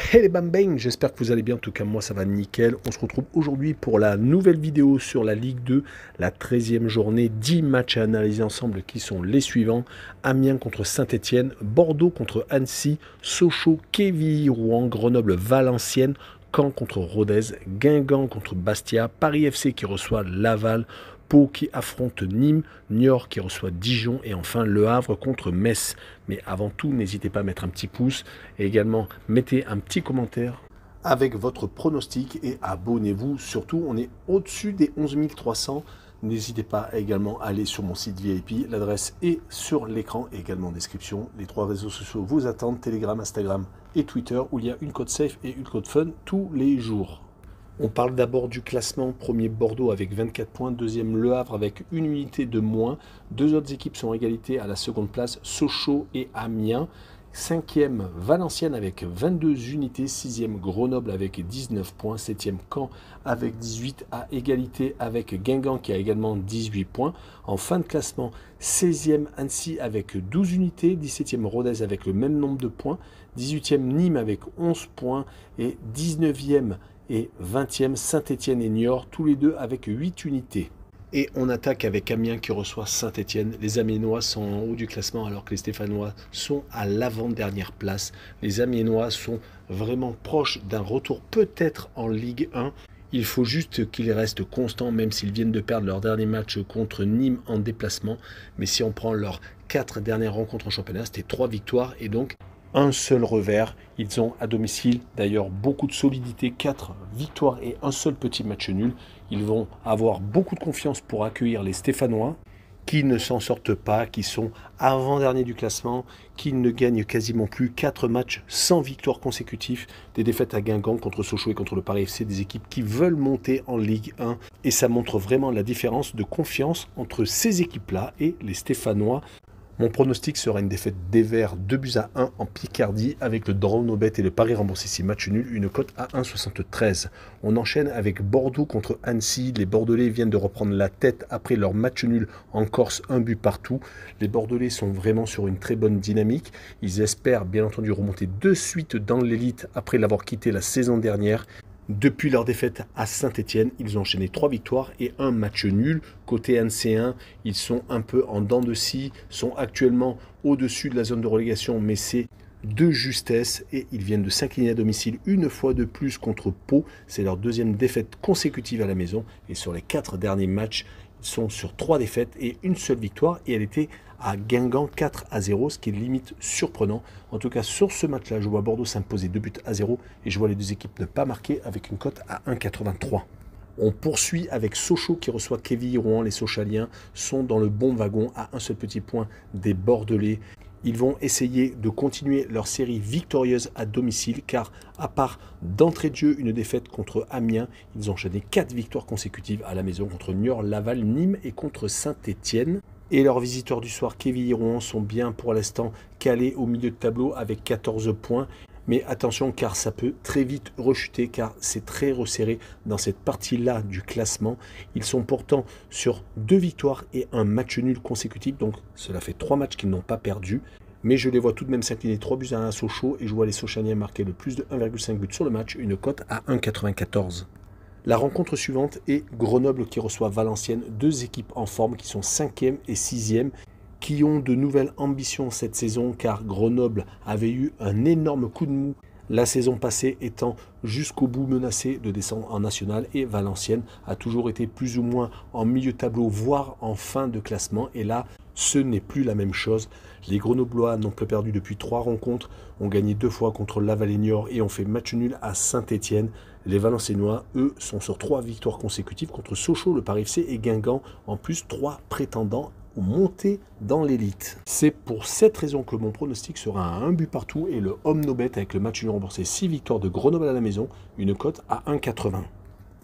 Hey les bang, j'espère que vous allez bien, en tout cas moi ça va nickel. On se retrouve aujourd'hui pour la nouvelle vidéo sur la Ligue 2, la 13e journée, 10 matchs à analyser ensemble qui sont les suivants. Amiens contre Saint-Etienne, Bordeaux contre Annecy, Sochaux, Quevilly, Rouen, Grenoble, Valenciennes, Caen contre Rodez, Guingamp contre Bastia, Paris FC qui reçoit Laval, Pau qui affronte Nîmes, Niort qui reçoit Dijon et enfin Le Havre contre Metz. Mais avant tout, n'hésitez pas à mettre un petit pouce et également mettez un petit commentaire avec votre pronostic et abonnez-vous. Surtout, on est au-dessus des 11 300. N'hésitez pas également à aller sur mon site VIP. L'adresse est sur l'écran et également en description. Les 3 réseaux sociaux vous attendent, Telegram, Instagram et Twitter, où il y a une code safe et une code fun tous les jours. On parle d'abord du classement. Premier Bordeaux avec 24 points, deuxième Le Havre avec une unité de moins. Deux autres équipes sont en égalité à la seconde place, Sochaux et Amiens. Cinquième Valenciennes avec 22 unités, sixième Grenoble avec 19 points, septième Caen avec 18 à égalité avec Guingamp qui a également 18 points. En fin de classement, 16e Annecy avec 12 unités, 17e Rodez avec le même nombre de points, 18e Nîmes avec 11 points et 19e et 20e Saint-Etienne et Niort, tous les deux avec 8 unités. Et on attaque avec Amiens qui reçoit Saint-Etienne. Les Amiénois sont en haut du classement alors que les Stéphanois sont à l'avant-dernière place. Les Amiénois sont vraiment proches d'un retour peut-être en Ligue 1. Il faut juste qu'ils restent constants même s'ils viennent de perdre leur dernier match contre Nîmes en déplacement. Mais si on prend leurs 4 dernières rencontres en championnat, c'était 3 victoires et donc un seul revers. Ils ont à domicile d'ailleurs beaucoup de solidité, 4 victoires et un seul petit match nul. Ils vont avoir beaucoup de confiance pour accueillir les Stéphanois qui ne s'en sortent pas, qui sont avant-derniers du classement, qui ne gagnent quasiment plus, 4 matchs sans victoire consécutive, des défaites à Guingamp contre Sochaux et contre le Paris FC, des équipes qui veulent monter en Ligue 1. Et ça montre vraiment la différence de confiance entre ces équipes-là et les Stéphanois. Mon pronostic sera une défaite des Verts 2-1 en Picardie avec le draw no bet et le pari remboursé si match nul, une cote à 1,73. On enchaîne avec Bordeaux contre Annecy. Les Bordelais viennent de reprendre la tête après leur match nul en Corse, un but partout. Les Bordelais sont vraiment sur une très bonne dynamique. Ils espèrent bien entendu remonter de suite dans l'élite après l'avoir quitté la saison dernière. Depuis leur défaite à Saint-Etienne, ils ont enchaîné 3 victoires et un match nul. Côté Annécéen, ils sont un peu en dents de scie, sont actuellement au-dessus de la zone de relégation, mais c'est de justesse et ils viennent de s'incliner à domicile une fois de plus contre Pau. C'est leur deuxième défaite consécutive à la maison et sur les 4 derniers matchs, ils sont sur 3 défaites et une seule victoire et elle était à Guingamp 4-0, ce qui est limite surprenant. En tout cas, sur ce match-là, je vois Bordeaux s'imposer 2-0 et je vois les deux équipes ne pas marquer avec une cote à 1,83. On poursuit avec Sochaux qui reçoit Quevilly, Rouen. Les Sochaliens sont dans le bon wagon à un seul petit point des Bordelais. Ils vont essayer de continuer leur série victorieuse à domicile car à part d'entrée de jeu une défaite contre Amiens, ils ont enchaîné 4 victoires consécutives à la maison contre Niort, Laval, Nîmes et contre Saint-Etienne. Et leurs visiteurs du soir, Quevilly et Rouen, sont bien pour l'instant calés au milieu de tableau avec 14 points. Mais attention car ça peut très vite rechuter car c'est très resserré dans cette partie-là du classement. Ils sont pourtant sur 2 victoires et un match nul consécutif. Donc cela fait 3 matchs qu'ils n'ont pas perdu. Mais je les vois tout de même s'incliner 3-1 à Sochaux et je vois les Sochaliens marquer le plus de 1,5 buts sur le match, une cote à 1,94. La rencontre suivante est Grenoble qui reçoit Valenciennes, 2 équipes en forme qui sont 5e et 6e, qui ont de nouvelles ambitions cette saison car Grenoble avait eu un énorme coup de mou la saison passée étant jusqu'au bout menacé de descendre en national et Valenciennes a toujours été plus ou moins en milieu de tableau voire en fin de classement et là ce n'est plus la même chose. Les Grenoblois n'ont pas perdu depuis 3 rencontres, ont gagné 2 fois contre Laval et Niort et ont fait match nul à Saint-Etienne. Les Valenciennois, eux, sont sur 3 victoires consécutives contre Sochaux, le Paris FC et Guingamp, en plus 3 prétendants aux montées dans l'élite. C'est pour cette raison que mon pronostic sera à 1 but partout et le home no bet avec le match nul remboursé 6 victoires de Grenoble à la maison, une cote à 1,80.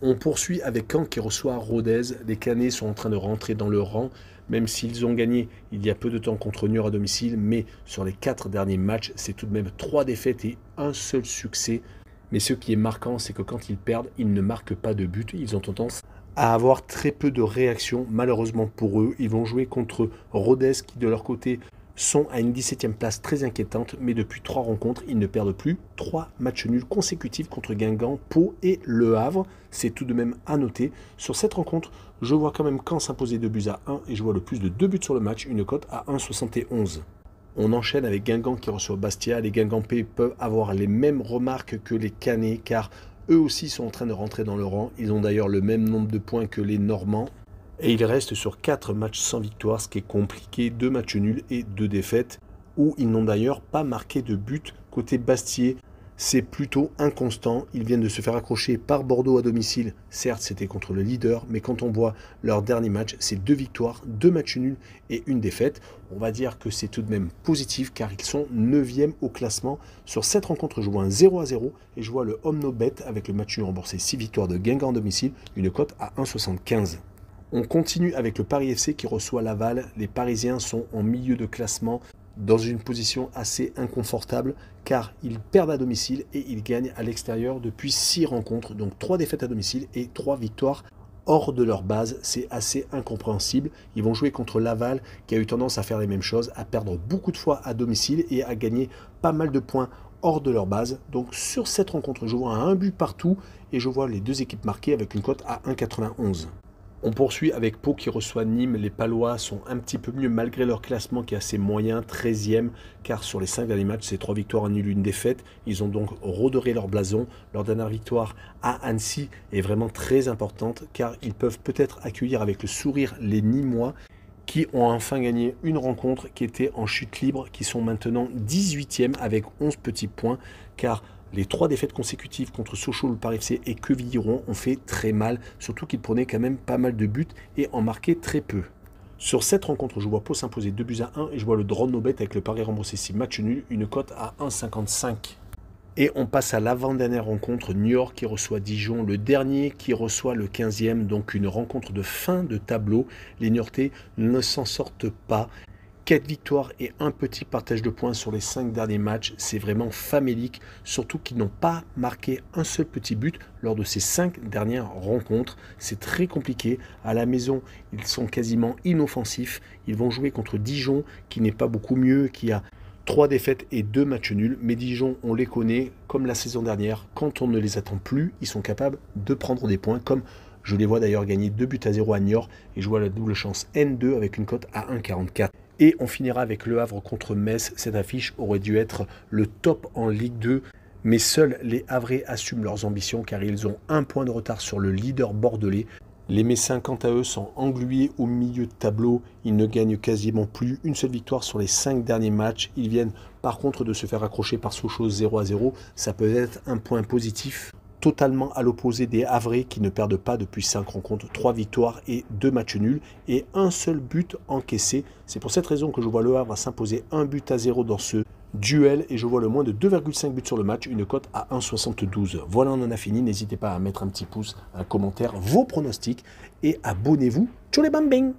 On poursuit avec Caen qui reçoit Rodez. Les Canets sont en train de rentrer dans le rang, même s'ils ont gagné il y a peu de temps contre Niort à domicile, mais sur les 4 derniers matchs, c'est tout de même 3 défaites et un seul succès. Mais ce qui est marquant, c'est que quand ils perdent, ils ne marquent pas de but. Ils ont tendance à avoir très peu de réactions, malheureusement pour eux. Ils vont jouer contre Rodez qui, de leur côté, sont à une 17e place très inquiétante, mais depuis 3 rencontres, ils ne perdent plus. 3 matchs nuls consécutifs contre Guingamp, Pau et Le Havre. C'est tout de même à noter. Sur cette rencontre, je vois quand même Caen s'imposer 2-1 et je vois le plus de 2 buts sur le match, une cote à 1,71. On enchaîne avec Guingamp qui reçoit Bastia. Les Guingampais peuvent avoir les mêmes remarques que les Cannais, car eux aussi sont en train de rentrer dans le rang. Ils ont d'ailleurs le même nombre de points que les Normands. Et ils restent sur 4 matchs sans victoire, ce qui est compliqué, 2 matchs nuls et 2 défaites, où ils n'ont d'ailleurs pas marqué de but. Côté Bastiais, c'est plutôt inconstant. Ils viennent de se faire accrocher par Bordeaux à domicile. Certes, c'était contre le leader, mais quand on voit leur dernier match, c'est 2 victoires, 2 matchs nuls et 1 défaite. On va dire que c'est tout de même positif, car ils sont 9e au classement. Sur cette rencontre, je vois un 0-0 et je vois le Omnobet avec le match nul remboursé, 6 victoires de Guingamp à domicile, une cote à 1,75. On continue avec le Paris FC qui reçoit Laval. Les Parisiens sont en milieu de classement, dans une position assez inconfortable, car ils perdent à domicile et ils gagnent à l'extérieur depuis 6 rencontres. Donc 3 défaites à domicile et 3 victoires hors de leur base. C'est assez incompréhensible. Ils vont jouer contre Laval qui a eu tendance à faire les mêmes choses, à perdre beaucoup de fois à domicile et à gagner pas mal de points hors de leur base. Donc sur cette rencontre, je vois un but partout et je vois les 2 équipes marquées avec une cote à 1,91. On poursuit avec Pau qui reçoit Nîmes. Les Palois sont un petit peu mieux malgré leur classement qui est assez moyen, 13e, car sur les 5 derniers matchs, c'est 3 victoires, 1 nul, 1 défaite. Ils ont donc redoré leur blason. Leur dernière victoire à Annecy est vraiment très importante, car ils peuvent peut-être accueillir avec le sourire les Nîmois qui ont enfin gagné une rencontre qui était en chute libre, qui sont maintenant 18e avec 11 petits points, car les 3 défaites consécutives contre Sochaux, le Paris FC et Quevilly-Rouen ont fait très mal, surtout qu'ils prenaient quand même pas mal de buts et en marquaient très peu. Sur cette rencontre, je vois Pau s'imposer 2-1 et je vois le draw no bet avec le pari remboursé 6 match nul, une cote à 1,55. Et on passe à l'avant-dernière rencontre, Niort qui reçoit Dijon, le dernier qui reçoit le 15e, donc une rencontre de fin de tableau. Les Niortais ne s'en sortent pas. 4 victoires et un petit partage de points sur les 5 derniers matchs, c'est vraiment famélique, surtout qu'ils n'ont pas marqué un seul petit but lors de ces 5 dernières rencontres. C'est très compliqué. À la maison, ils sont quasiment inoffensifs. Ils vont jouer contre Dijon, qui n'est pas beaucoup mieux, qui a 3 défaites et 2 matchs nuls. Mais Dijon, on les connaît, comme la saison dernière, quand on ne les attend plus, ils sont capables de prendre des points, comme je les vois d'ailleurs gagner 2-0 à Niort, et je vois la double chance N2 avec une cote à 1,44. Et on finira avec Le Havre contre Metz. Cette affiche aurait dû être le top en Ligue 2. Mais seuls les Havrais assument leurs ambitions car ils ont 1 point de retard sur le leader bordelais. Les Messins, quant à eux, sont englués au milieu de tableau. Ils ne gagnent quasiment plus une seule victoire sur les 5 derniers matchs. Ils viennent par contre de se faire accrocher par Sochaux 0-0. Ça peut être un point positif. Totalement à l'opposé des Havrais qui ne perdent pas depuis 5 rencontres, 3 victoires et 2 matchs nuls et un seul but encaissé. C'est pour cette raison que je vois Le Havre s'imposer 1-0 dans ce duel et je vois le moins de 2,5 buts sur le match, une cote à 1,72. Voilà, on en a fini. N'hésitez pas à mettre un petit pouce, un commentaire, vos pronostics et abonnez-vous. Tchou les bambing!